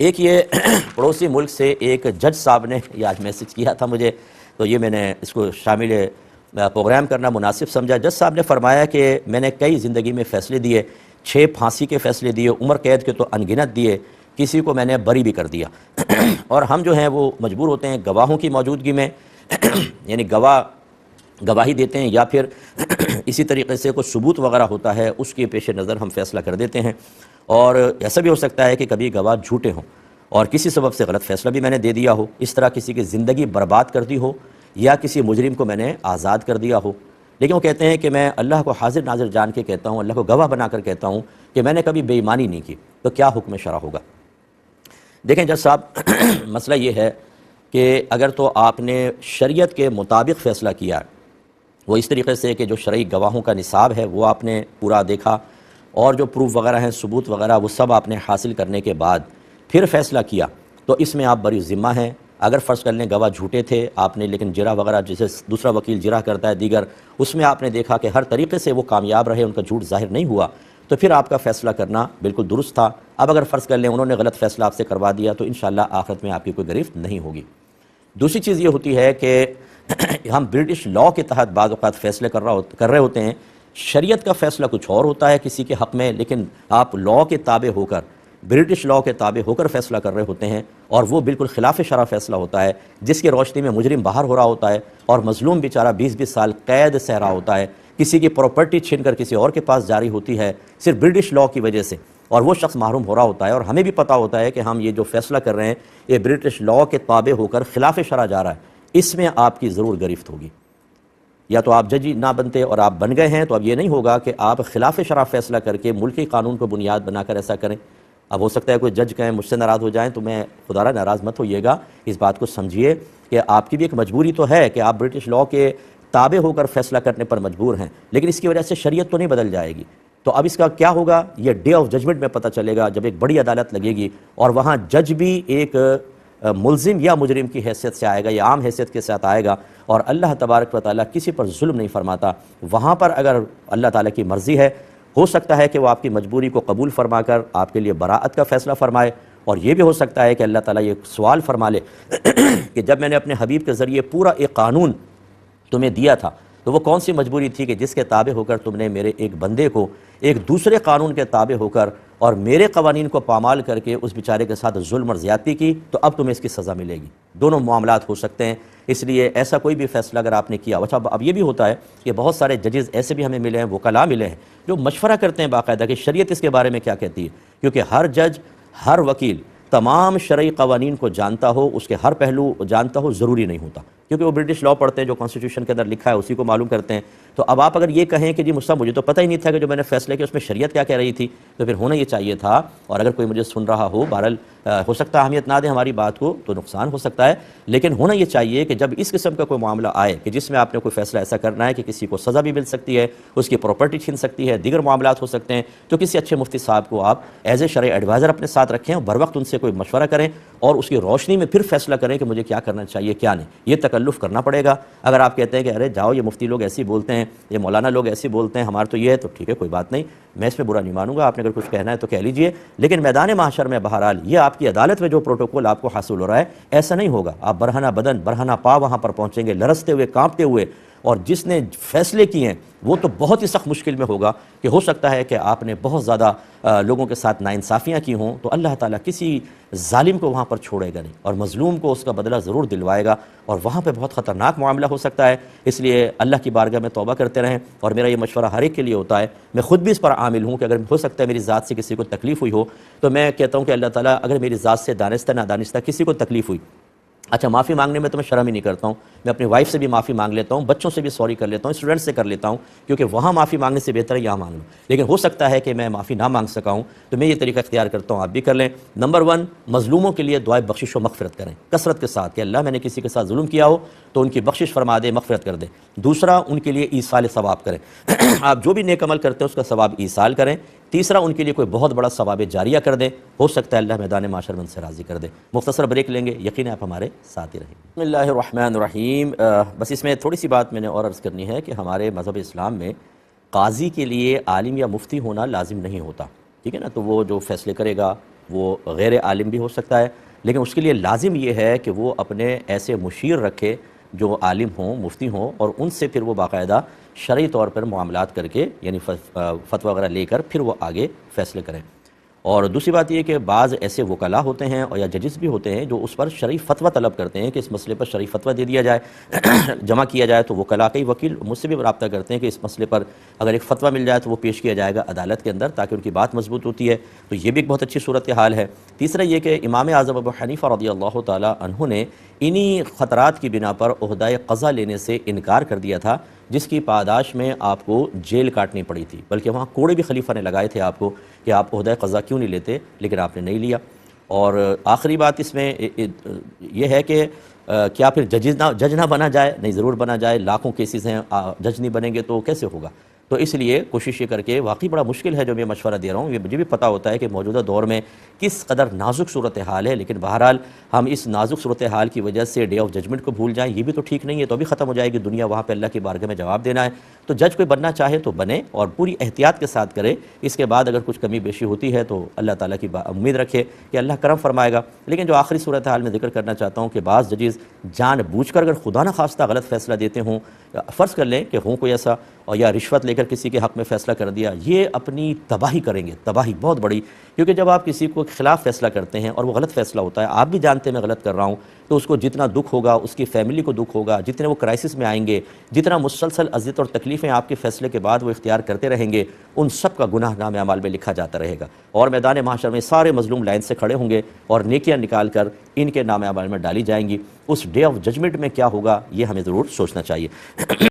ایک یہ پڑوسی ملک سے ایک جج صاحب نے یہ آج میسج کیا تھا مجھے، تو یہ میں نے اس کو شامل پروگرام کرنا مناسب سمجھا۔ جج صاحب نے فرمایا کہ میں نے کئی زندگی میں فیصلے دیے، 6 پھانسی کے فیصلے دیے، عمر قید کے تو انگنت دیے، کسی کو میں نے بری بھی کر دیا اور ہم جو ہیں وہ مجبور ہوتے ہیں گواہوں کی موجودگی میں یعنی گواہی دیتے ہیں یا پھر اسی طریقے سے کوئی ثبوت وغیرہ ہوتا ہے اس کے پیش نظر ہم فیصلہ کر دیتے ہیں، اور ایسا بھی ہو سکتا ہے کہ کبھی گواہ جھوٹے ہوں اور کسی سبب سے غلط فیصلہ بھی میں نے دے دیا ہو، اس طرح کسی کی زندگی برباد کر دی ہو یا کسی مجرم کو میں نے آزاد کر دیا ہو، لیکن وہ کہتے ہیں کہ میں اللہ کو حاضر ناظر جان کے کہتا ہوں، اللہ کو گواہ بنا کر کہتا ہوں کہ میں نے کبھی بے ایمانی نہیں کی، تو کیا حکم شرع ہوگا؟ دیکھیں جج صاحب، مسئلہ یہ ہے کہ اگر تو آپ نے شریعت کے مطابق فیصلہ کیا ہے، وہ اس طریقے سے کہ جو شرعی گواہوں کا نصاب ہے وہ آپ نے پورا دیکھا اور جو پروف وغیرہ ہیں ثبوت وغیرہ وہ سب آپ نے حاصل کرنے کے بعد پھر فیصلہ کیا، تو اس میں آپ بری ذمہ ہیں۔ اگر فرض کر لیں گواہ جھوٹے تھے آپ نے، لیکن جرح وغیرہ جسے دوسرا وکیل جرح کرتا ہے دیگر، اس میں آپ نے دیکھا کہ ہر طریقے سے وہ کامیاب رہے، ان کا جھوٹ ظاہر نہیں ہوا، تو پھر آپ کا فیصلہ کرنا بالکل درست تھا۔ اب اگر فرض کر لیں انہوں نے غلط فیصلہ آپ سے کروا دیا تو انشاءاللہ آخرت میں آپ کی کوئی گرفت نہیں ہوگی۔ دوسری چیز یہ ہوتی ہے کہ ہم برٹش لاء کے تحت بعض اوقات فیصلے کر رہے ہوتے ہیں، شریعت کا فیصلہ کچھ اور ہوتا ہے کسی کے حق میں، لیکن آپ لاء کے تابع ہو کر، برٹش لاء کے تابع ہو کر فیصلہ کر رہے ہوتے ہیں، اور وہ بالکل خلاف شرع فیصلہ ہوتا ہے جس کی روشنی میں مجرم باہر ہو رہا ہوتا ہے اور مظلوم بیچارہ 20-20 سال قید سہ رہا ہوتا ہے، کسی کی پراپرٹی چھین کر کسی اور کے پاس جاری ہوتی ہے صرف برٹش لاء کی وجہ سے، اور وہ شخص محروم ہو رہا ہوتا ہے، اور ہمیں بھی پتہ ہوتا ہے کہ ہم یہ جو فیصلہ کر رہے ہیں یہ برٹش لاء کے تابع ہو کر خلاف شرع جا رہا ہے، اس میں آپ کی ضرور گرفت ہوگی۔ یا تو آپ ججی نہ بنتے اور آپ بن گئے ہیں تو اب یہ نہیں ہوگا کہ آپ خلاف شرع فیصلہ کر کے ملکی قانون کو بنیاد بنا کر ایسا کریں۔ اب ہو سکتا ہے کوئی جج کہیں مجھ سے ناراض ہو جائیں، تو میں خدا را ناراض مت ہوئیے گا، اس بات کو سمجھیے کہ آپ کی بھی ایک مجبوری تو ہے کہ آپ برٹش لاء کے تابع ہو کر فیصلہ کرنے پر مجبور ہیں، لیکن اس کی وجہ سے شریعت تو نہیں بدل جائے گی۔ تو اب اس کا کیا ہوگا یہ ڈے آف ججمنٹ میں پتہ چلے گا، جب ایک بڑی عدالت لگے گی اور وہاں جج بھی ایک ملزم یا مجرم کی حیثیت سے آئے گا یا عام حیثیت کے ساتھ آئے گا، اور اللہ تبارک و تعالیٰ کسی پر ظلم نہیں فرماتا، وہاں پر اگر اللہ تعالیٰ کی مرضی ہے ہو سکتا ہے کہ وہ آپ کی مجبوری کو قبول فرما کر آپ کے لیے براءت کا فیصلہ فرمائے، اور یہ بھی ہو سکتا ہے کہ اللہ تعالیٰ یہ سوال فرما لے کہ جب میں نے اپنے حبیب کے ذریعے پورا ایک قانون تمہیں دیا تھا تو وہ کون سی مجبوری تھی کہ جس کے تابع ہو کر تم نے میرے ایک بندے کو ایک دوسرے قانون کے تابع ہو کر اور میرے قوانین کو پامال کر کے اس بیچارے کے ساتھ ظلم اور زیادتی کی، تو اب تمہیں اس کی سزا ملے گی۔ دونوں معاملات ہو سکتے ہیں، اس لیے ایسا کوئی بھی فیصلہ اگر آپ نے کیا، اچھا اب یہ بھی ہوتا ہے کہ بہت سارے ججز ایسے بھی ہمیں ملے ہیں، وکلاء ملے ہیں جو مشورہ کرتے ہیں باقاعدہ کہ شریعت اس کے بارے میں کیا کہتی ہے، کیونکہ ہر جج ہر وکیل تمام شرعی قوانین کو جانتا ہو، اس کے ہر پہلو جانتا ہو ضروری نہیں ہوتا، کیونکہ وہ برٹش لاء پڑھتے ہیں، جو کانسٹیٹیوشن کے اندر لکھا ہے اسی کو معلوم کرتے ہیں۔ تو اب آپ اگر یہ کہیں کہ جی مجھے تو پتہ ہی نہیں تھا کہ جو میں نے فیصلہ کیا اس میں شریعت کیا کہہ رہی تھی، تو پھر ہونا یہ چاہیے تھا، اور اگر کوئی مجھے سن رہا ہو، بہرحال ہو سکتا ہے اہمیت نہ دیں ہماری بات کو تو نقصان ہو سکتا ہے، لیکن ہونا یہ چاہیے کہ جب اس قسم کا کوئی معاملہ آئے کہ جس میں آپ نے کوئی فیصلہ ایسا کرنا ہے کہ کسی کو سزا بھی مل سکتی ہے، اس کی پراپرٹی چھین سکتی ہے، دیگر معاملات ہو سکتے ہیں، تو کسی اچھے مفتی صاحب کو آپ ایز اے شرعی ایڈوائزر اپنے ساتھ رکھیں اور بر وقت ان سے کوئی مشورہ کریں اور اس کی روشنی میں پھر فیصلہ کریں کہ مجھے کیا کرنا چاہیے کیا نہیں۔ یہ تکلف کرنا پڑے گا۔ اگر آپ کہتے ہیں کہ ارے جاؤ یہ مفتی لوگ ایسی بولتے ہیں، یہ مولانا لوگ ایسی بولتے ہیں، ہمارا تو یہ ہے، تو ٹھیک ہے کوئی بات نہیں، میں اس میں برا نہیں مانوں گا، آپ نے اگر کچھ کہنا ہے تو کہہ لیجئے، لیکن میدان محشر میں بہرحال یہ آپ کی عدالت میں جو پروٹوکول آپ کو حاصل ہو رہا ہے ایسا نہیں ہوگا، آپ برہنہ بدن برہنہ پا وہاں پر پہنچیں گے، لرزتے ہوئے کانپتے ہوئے، اور جس نے فیصلے کیے ہیں وہ تو بہت ہی سخت مشکل میں ہوگا کہ ہو سکتا ہے کہ آپ نے بہت زیادہ لوگوں کے ساتھ ناانصافیاں کی ہوں، تو اللہ تعالیٰ کسی ظالم کو وہاں پر چھوڑے گا نہیں اور مظلوم کو اس کا بدلہ ضرور دلوائے گا، اور وہاں پہ بہت خطرناک معاملہ ہو سکتا ہے۔ اس لیے اللہ کی بارگاہ میں توبہ کرتے رہیں، اور میرا یہ مشورہ ہر ایک کے لیے ہوتا ہے، میں خود بھی اس پر عامل ہوں کہ اگر ہو سکتا ہے میری ذات سے کسی کو تکلیف ہوئی ہو تو میں کہتا ہوں کہ اللہ تعالیٰ اگر میری ذات سے دانستہ نادانستہ کسی کو تکلیف ہوئی، اچھا معافی مانگنے میں تو میں شرم ہی نہیں کرتا ہوں، میں اپنی وائف سے بھی معافی مانگ لیتا ہوں، بچوں سے بھی سوری کر لیتا ہوں، اسٹوڈنٹ سے کر لیتا ہوں، کیونکہ وہاں معافی مانگنے سے بہتر ہے یہاں مانگ لوں، لیکن ہو سکتا ہے کہ میں معافی نہ مانگ سکا ہوں، تو میں یہ طریقہ اختیار کرتا ہوں، آپ بھی کر لیں۔ نمبر 1، مظلوموں کے لیے دعائے بخشش و مغفرت کریں کثرت کے ساتھ کہ اللہ میں نے کسی کے ساتھ ظلم کیا ہو تو ان کی بخشش فرما دے، مغفرت کر دے۔ دوسرا، ان کے لیے ایصال ثواب کریں آپ جو بھی نیک عمل کرتے ہیں اس کا ثواب ایصال کریں۔ تیسرا، ان کے لیے کوئی بہت بڑا ثواب جاریہ کر دیں، ہو سکتا ہے اللہ میدان معاشر میں ان سے راضی کر دے۔ مختصر بریک لیں گے، یقین آپ ہمارے ساتھ ہی رہیں۔ بسم اللہ الرحمن الرحیم۔ بس اس میں تھوڑی سی بات میں نے اور عرض کرنی ہے کہ ہمارے مذہب اسلام میں قاضی کے لیے عالم یا مفتی ہونا لازم نہیں ہوتا، ٹھیک ہے نا، تو وہ جو فیصلے کرے گا وہ غیر عالم بھی ہو سکتا ہے، لیکن اس کے لیے لازم یہ ہے کہ وہ اپنے ایسے مشیر رکھے جو عالم ہوں، مفتی ہوں، اور ان سے پھر وہ باقاعدہ شرعی طور پر معاملات کر کے یعنی فتویٰ وغیرہ لے کر پھر وہ آگے فیصلے کریں۔ اور دوسری بات یہ کہ بعض ایسے وکلاء ہوتے ہیں اور یا ججز بھی ہوتے ہیں جو اس پر شرعی فتویٰ طلب کرتے ہیں کہ اس مسئلے پر شرعی فتویٰ دے دیا جائے جمع کیا جائے، تو وکلاء کے وکیل مجھ سے بھی رابطہ کرتے ہیں کہ اس مسئلے پر اگر ایک فتویٰ مل جائے تو وہ پیش کیا جائے گا عدالت کے اندر تاکہ ان کی بات مضبوط ہوتی ہے، تو یہ بھی ایک بہت اچھی صورتحال ہے۔ تیسرا یہ کہ امام اعظم ابو حنیفہ رضی اللہ تعالیٰ عنہ نے انہی خطرات کی بنا پر عہدہ قضا لینے سے انکار کر دیا تھا، جس کی پاداش میں آپ کو جیل کاٹنی پڑی تھی، بلکہ وہاں کوڑے بھی خلیفہ نے لگائے تھے آپ کو کہ آپ عہدہ قضا کیوں نہیں لیتے، لیکن آپ نے نہیں لیا۔ اور آخری بات اس میں یہ ہے کہ کیا پھر جج نہ بنا جائے؟ نہیں، ضرور بنا جائے، لاکھوں کیسز ہیں، جج نہیں بنیں گے تو کیسے ہوگا؟ تو اس لیے کوشش یہ کر کے، واقعی بڑا مشکل ہے جو میں مشورہ دے رہا ہوں، یہ مجھے بھی پتہ ہوتا ہے کہ موجودہ دور میں کس قدر نازک صورتحال ہے، لیکن بہرحال ہم اس نازک صورتحال کی وجہ سے ڈے آف ججمنٹ کو بھول جائیں، یہ بھی تو ٹھیک نہیں ہے، تو بھی ختم ہو جائے گی دنیا، وہاں پہ اللہ کی بارگاہ میں جواب دینا ہے۔ تو جج کوئی بننا چاہے تو بنے اور پوری احتیاط کے ساتھ کرے، اس کے بعد اگر کچھ کمی بیشی ہوتی ہے تو اللہ تعالیٰ کی امید رکھے کہ اللہ کرم فرمائے گا۔ لیکن جو آخری صورتحال میں ذکر کرنا چاہتا ہوں کہ بعض ججز جان بوجھ کر اگر خدا نہ خواستہ غلط فیصلہ دیتے ہوں، فرض کر لیں کہ ہوں کوئی ایسا، اور یا رشوت لے کر کسی کے حق میں فیصلہ کر دیا، یہ اپنی تباہی کریں گے، تباہی بہت بڑی، کیونکہ جب آپ کسی کو خلاف فیصلہ کرتے ہیں اور وہ غلط فیصلہ ہوتا ہے، آپ بھی جانتے ہیں میں غلط کر رہا ہوں، تو اس کو جتنا دکھ ہوگا، اس کی فیملی کو دکھ ہوگا، جتنے وہ کرائسس میں آئیں گے، جتنا مسلسل اذیت اور تکلیفیں آپ کے فیصلے کے بعد وہ اختیار کرتے رہیں گے، ان سب کا گناہ نامہ اعمال میں لکھا جاتا رہے گا، اور میدان محشر میں سارے مظلوم لائن سے کھڑے ہوں گے اور نیکیاں نکال کر ان کے نامہ اعمال میں ڈالی جائیں گی۔ اس ڈے آف ججمنٹ میں کیا ہوگا یہ ہمیں ضرور سوچنا چاہیے۔